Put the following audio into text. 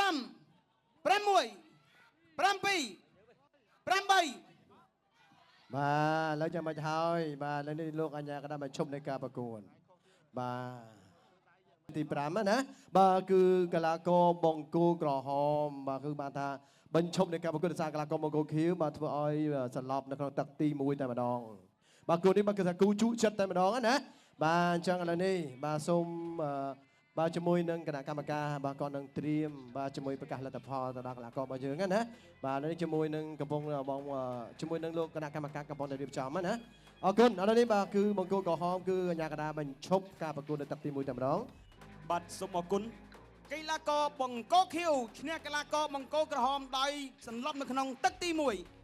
5 6 7 6 5 3 បាទឥឡូវចាំមកហើយបាទឥឡូវនេះលោកអញ្ញាក៏បានមកឈប់នៃការប្រកួតបាទទី5ណាបាទគឺកីឡាករបង្គោលក្រហមបាទគឺបានថាបញ្ឈប់នៃការប្រកួតដោយសារកីឡាករបង្គោលខៀវបាទធ្វើឲ្យសន្លប់នៅក្នុងទឹកទី1តែម្ដងបាទគូនេះបាទគឺថាគូជក់ចិត្តតែម្ដងណាបាទអញ្ចឹងឥឡូវនេះបាទសូមបាទជាមួយនឹងគណៈកម្មការបាទក៏នឹងត្រៀមបាទជាមួយប្រកាសលទ្ធផលទៅដល់កីឡាកររបស់យើងណាបាទនេះជាមួយនឹងកំពុងបងជាមួយនឹងលោកគណៈកម្មការកំពុងតែរៀបចំណាអរគុណឥឡូវនេះបាទគឺបង្គោលក្រហមគឺអាជ្ញាកណ្ដាលបញ្ឈប់ការប្រកួតនៅទឹកទី1តែម្ដង បាទសូមអរគុណកីឡាករបង្គោលខៀវឈ្នះកីឡាករបង្គោលក្រហមដោយសន្លប់នៅក្នុងទឹកទី1